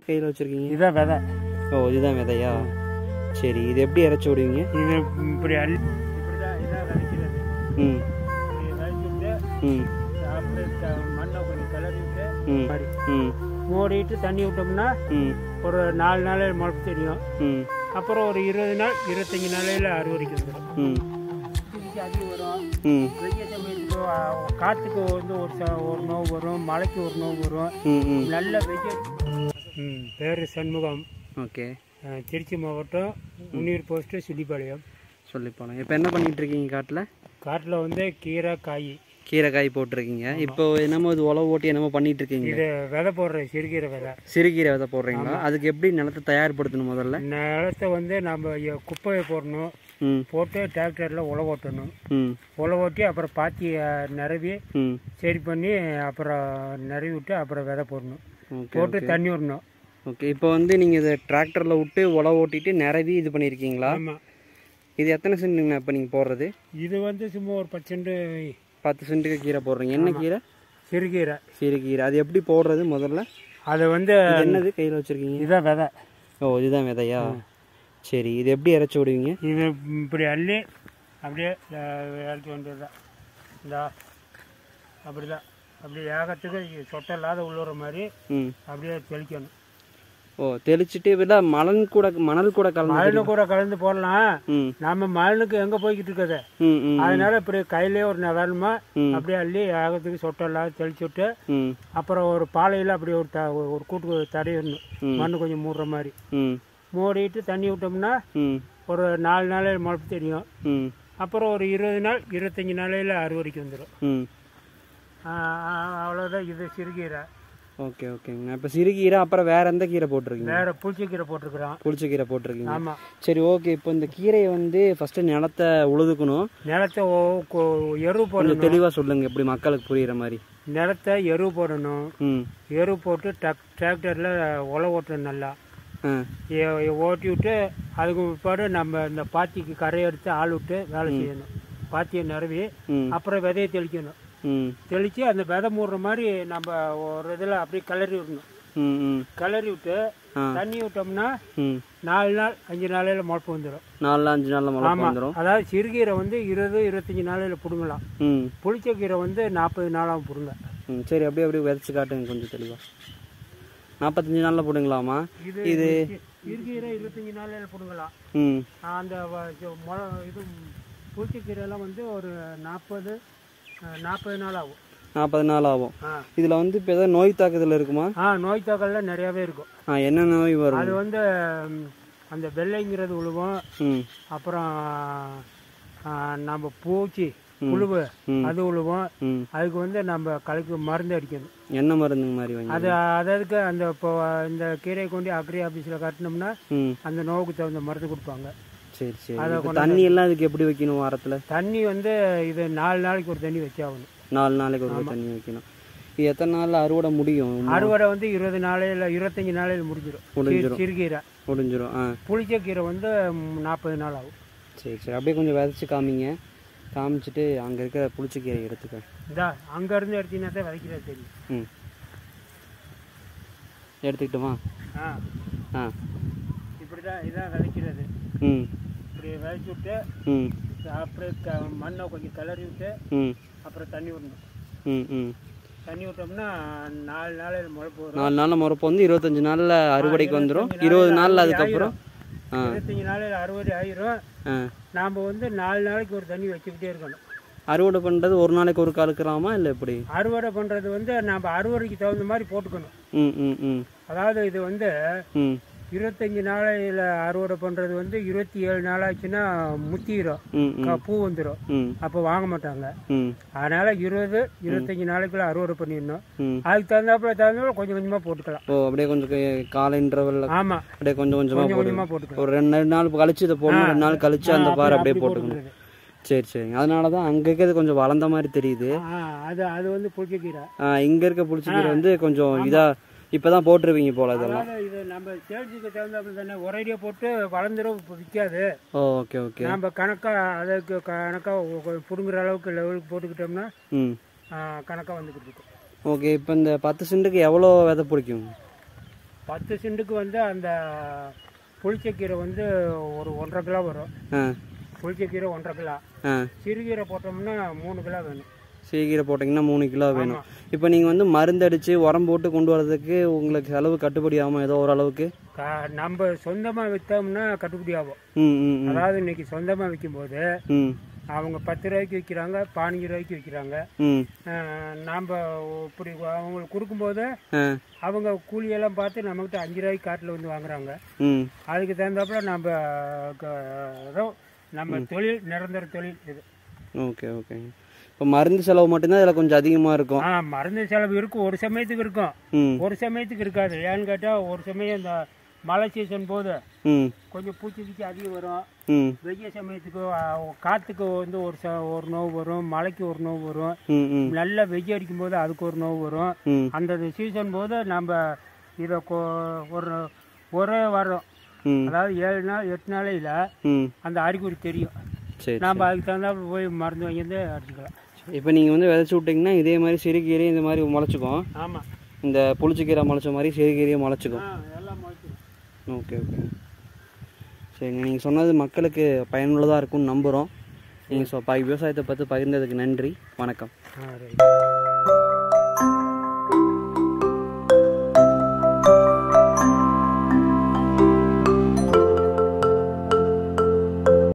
கையில் வச்சுருக்கீங்க? இதுதான் விதை. ஓ, இதுதான் விதையா? சரி, இது எப்படி இறச்சி விடுவீங்க? இது இப்படி இப்படிதான் இதான் விதைக்கிறது. ம் விதைச்சிட்டு அப்படியே மண்ணை கொஞ்சம் கிளறி விட்டு மாதிரி மூடிட்டு தண்ணி விட்டோம்னா ஒரு 4 நாளையில் முளைப்பு தெரியும். அப்புறம் ஒரு 20 நாள் 25 நாளையில் அறுவடைக்கு வந்துடும். இதுக்கு அதிகம் வரும். வெய்ய சமயத்துக்கு காற்றுக்கு வந்து ஒரு நோவு வரும், மழைக்கு ஒரு நோவு வரும். நல்ல வெய்ய. பேர் சண்முகம். ஓகே. திருச்சி மாவட்டம் முன்னீர் போஸ்ட்டு சுள்ளிப்பாளையம். சொல்லிப்பாளையம். இப்போ என்ன பண்ணிட்டு இருக்கீங்க காட்டில்? காட்டில் வந்து கீரை காய் போட்டிருக்கீங்க. இப்போ என்னமோ இது உழவு ஓட்டி என்னமோ பண்ணிட்டு இருக்கீங்க? இது விதை போடுறேன், சிறுகீரை விதை. சிறுகீரை விதை போடுறீங்களா? அதுக்கு எப்படி நிலத்தை தயார்படுத்தணும்? முதல்ல நிலத்தை வந்து நம்ம குப்பையை போடணும். போட்டு டிராக்டரில் உழவு ஓட்டணும். உழவு ஓட்டி அப்புறம் பாத்தி நிறவி சரி பண்ணி அப்புறம் நிறவி விட்டு அப்புறம் விதை போடணும். போட்டு தண்ணி விடணும். ஓகே. இப்போ வந்து நீங்கள் இதை டிராக்டரில் விட்டு உழவு ஓட்டிட்டு நிறவி இது பண்ணியிருக்கீங்களா? ஆமாம். இது எத்தனை சென்ட்டுங்கண்ணா இப்போ நீங்கள் போடுறது? இது வந்து சும்மா ஒரு 10 சென்ட்டுக்கு கீரை போடுறீங்க. என்ன கீரை? சிறுகீரை. அது எப்படி போடுறது முதல்ல? அது வந்து என்னது கையில் வச்சுருக்கீங்க? இதுதான் விதை. ஓ, இதுதான் விதையா? சரி, இது எப்படி இறச்சி விடுவீங்க? இது இப்படி அள்ளி அப்படியே இறச்சி வந்துடுதான். இந்தா அப்படிதான். அப்படி ஏகத்துக்கு சொட்டை இல்லாத உள்ளுற மாதிரி அப்படியே தெளிக்கணும். ஓ, தெளிச்சுட்டு இப்ப மணல் கூட கலந்து போடலாம். நம்ம மணலுக்கு எங்க போய்கிட்டு இருக்குது, அதனால இப்படி கையிலே ஒரு நிதானமா அப்படியே அள்ளி ஏகத்துக்கு சொட்டை இல்லாத தெளிச்சு விட்டு அப்புறம் ஒரு பாலையில அப்படி ஒரு கூட்டு தடையிடணும். மண்ணு கொஞ்சம் மூடுற மாதிரி மூடிட்டு தண்ணி விட்டோம்னா ஒரு 4 நாளையில் முளைப்பு தெரியும். அப்புறம் ஒரு 20 நாள் 25 நாளையில் அறுவடைக்கு வந்துடும். அவ்வளோதான். இது சிறுகீரை. ஓகே ஓகேங்க. இப்போ சிறுகீரை அப்புறம் வேற எந்த கீரை போட்டிருக்கீங்க? வேற புளிச்சக்கீரை போட்டிருக்கிறோம். புளிச்சக்கீரை போட்டிருக்கீங்க. ஆமாம். சரி, ஓகே. இப்போ இந்த கீரையை வந்து ஃபர்ஸ்ட் நிலத்தை உழுதுக்கணும். நிலத்தை எரு போடணும். தெளிவாக சொல்லுங்க, எப்படி மக்களுக்கு புரியுற மாதிரி. நிலத்தை எரு போடணும். எரு போட்டு டிராக்டரில் உழவு ஓட்டணும். நல்லா ஓட்டி விட்டு அதுக்கு பிற்பாடு நம்ம இந்த பாத்திக்கு கரையை எடுத்து ஆள் விட்டு வேலை செய்யணும். பாத்தியை நிறவி அப்புறம் விதையை தெளிக்கணும். தெளித்து அந்த விதை மூடுற மாதிரி நம்ம ஒரு இதில் அப்படியே கிளறி விடணும். கிளறி விட்டு தண்ணி விட்டோம்னா 4 நாள் 5 நாளையில் முளைப்பு வந்துடும். 4-5 நாளில் முளைப்பு வந்துடும். அதாவது சிறுகீரை வந்து 20-25 நாளையில் பிடுங்கலாம். புளிச்ச கீரை வந்து 40 நாளாக பிடுங்க. சரி, அப்படியே விதைச்சு காட்டுங்க கொஞ்சம் தெளிவாக. 45 நாளில் பிடுங்கலாமா? இது சிறுகீரை 25 நாளையில் பிடுங்கலாம். அந்த இது புளிச்சக்கீரைலாம் வந்து ஒரு 40 நாள் ஆகும். 40 நாள் ஆகும். இதில் வந்து இப்போ ஏதாவது நோய் தாக்குதல் இருக்குமா? நோய் தாக்குதல்லாம் நிறையாவே இருக்கும். என்ன நோய் வரும்? அது வந்து அந்த வெள்ளைங்கிறது உழுவும். அப்புறம் நம்ம பூச்சி புழுவு அது உழுவும். அதுக்கு வந்து நம்ம கலைக்கு மருந்து அடிக்கணும். என்ன மருந்துங்க மாதிரி? அதுக்கு அந்த இப்போ இந்த கீரையை கொண்டு அக்ரி ஆஃபீஸில் கட்டினோம்னா அந்த நோவுக்கு தகுந்த மருந்து கொடுப்பாங்க. சரி சரி. தண்ணி எல்லாம் அதுக்கு எப்படி வைக்கணும்? வாரத்தில் தண்ணி வந்து இது 4 நாளைக்கு ஒரு தண்ணி வச்சாகணும். 4 நாளைக்கு ஒரு தண்ணி வைக்கணும். இது எத்தனை நாளில் அறுவடை முடியும்? அறுவடை வந்து 20 நாளையில் 25 நாளையில் முடிஞ்சிடும். சிறுகீரை முடிஞ்சிடும். புளிச்ச கீரை வந்து 40 நாள் ஆகும். சரி சரி. அப்படியே கொஞ்சம் விதைச்சி காமிச்சிட்டு அங்கே இருக்கிற புளிச்சக்கீரை எடுத்துக்க. இதா அங்கேருந்து எடுத்தீங்கன்னா தான் விதைக்கிறதா தெரியும். எடுத்துக்கிட்டோமா? இப்படி தான் இதான் விதைக்கிறது. இப்படி விதைச்சி விட்டு அப்படியே மண்ணை கொஞ்சம் கிளறி விட்டு அப்புறம் தண்ணி விடணும். தண்ணி விட்டோம்னா 4 நாளையில் முளைப்பு வரும். 4 நாளில் முளைப்பு வந்து 25 நாளில் அறுவடைக்கு வந்துடும். 20 நாளில் அதுக்கப்புறம் 25 நாளையில் அறுவடை ஆயிரும். நாம் வந்து 4 நாளைக்கு ஒரு தண்ணி வச்சுக்கிட்டே இருக்கணும். அறுவடை பண்ணுறது ஒரு நாளைக்கு ஒரு கலக்கலாமா இல்லை எப்படி? அறுவடை பண்ணுறது வந்து நம்ம அறுவடைக்கு தகுந்த மாதிரி போட்டுக்கணும். அதாவது இது வந்து 25 நாளையில் அறுவடை பண்ணுறது வந்து 27 நாளாச்சுன்னா முத்திரும், பூ வந்துடும். அப்போ வாங்க மாட்டாங்க. அதனால 20-25 நாளைக்குள்ள அறுவடை பண்ணிடணும். அதுக்கு தகுந்தாப்புல கொஞ்சம் கொஞ்சமாக போட்டுக்கலாம். ஓ, அப்படியே கொஞ்சம் காலை இன்டர்வல். ஆமாம், அப்படியே கொஞ்சம் கொஞ்சமாக போட்டுக்கலாம். ஒரு 2 நாள் கழிச்சு இதை போடணும். 2 நாள் கழிச்சு அந்த பாறை அப்படியே போட்டுக்கணும். சரி சரி. அதனால தான் அங்கே இருக்கிறது கொஞ்சம் வளர்ந்த மாதிரி தெரியுது. அது வந்து புளிச்சக்கீரை. இங்கே இருக்க புளிச்சக்கீரை வந்து கொஞ்சம் இதாக இப்பதான் போட்டுருவீங்க போல. இதெல்லாம் இது நம்ம சேல்ஸுக்கு தகுந்தாப்புல தானே ஒரேடியா போட்டு வளர்ந்துடும், விற்காது. Okay okay. நம்ம அதுக்கு கணக்கா புடுங்குற அளவுக்கு லெவலுக்கு போட்டுக்கிட்டோம்னா கணக்கா வந்துக்கிட்டு இருக்கும். ஓகே. இப்போ இந்த 10 சென்ட்டுக்கு எவ்வளோ விதை பிடிக்கும்? 10 சென்ட்டுக்கு வந்து அந்த புளிச்சக்கீரை வந்து ஒரு 1.5 கிலோ வரும். புளிச்சக்கீரை 1.5 கிலோ. சிறுகீரை போட்டோம்னா 3 கிலோ வேணும். சிறுகீரை போட்டிங்கன்னா 3 கிலோ வேணும். இப்போ நீங்கள் வந்து மருந்தடிச்சு உரம் போட்டு கொண்டு வரதுக்கு உங்களுக்கு செலவு கட்டுப்படி ஆகும் ஏதோ ஓரளவுக்கு? நம்ம சொந்தமாக விற்றோம்னா கட்டுப்படி ஆகும். அதாவது இன்னைக்கு சொந்தமாக விற்கும்போது அவங்க 10 ரூபாய்க்கு விற்கிறாங்க, 15 ரூபாய்க்கு விற்கிறாங்க. நாம் இப்படி அவங்களுக்கு கொடுக்கும்போது அவங்க கூலியெல்லாம் பார்த்து நம்மகிட்ட 5 ரூபாய்க்கு காட்டில் வந்து வாங்குறாங்க. அதுக்கு தகுந்தாப்புல நம்ம தொழில் நிரந்தர தொழில் இது. ஓகே ஓகேங்க. இப்போ மருந்து செலவு மட்டும்தான் இதில் கொஞ்சம் அதிகமாக இருக்கும். மருந்து செலவு இருக்கும், ஒரு சமயத்துக்கு இருக்கும், ஒரு சமயத்துக்கு இருக்காது. ஏன்னு கேட்டால் ஒரு சமயம் இந்த மழை சீசன் போது கொஞ்சம் பூச்சி அதிகம் வரும். வெய்ய சமயத்துக்கு காற்றுக்கு வந்து ஒரு நோவு வரும், மழைக்கு ஒரு நோவு வரும், நல்லா வெய்ய அடிக்கும் போது அதுக்கு ஒரு நோவு வரும். அந்த சீசன் போது நம்ம இதை ஒரே வாரம், அதாவது 7 நாள் 8 நாளையில் அந்த அறிகுறி தெரியும். நம்ம அதுக்கு தகுந்தாப்புல போய் மருந்து வாங்கி அடிச்சுக்கலாம். இப்போ நீங்கள் வந்து விதைச்சி விட்டிங்கன்னா இதே மாதிரி சிறுகீரை இந்த மாதிரி முளைச்சிக்கும். ஆமாம், இந்த புளிச்சக்கீரை முளைச்ச மாதிரி சிறுகீரையும் முளைச்சிக்கும். எல்லாம் முளைச்சிக்கும். ஓகே ஓகே சரிங்க. நீங்கள் சொன்னது மக்களுக்கு பயனுள்ளதாக இருக்கும்னு நம்புகிறோம். நீங்கள் விவசாயத்தை பற்றி பகிர்ந்ததுக்கு நன்றி. வணக்கம்.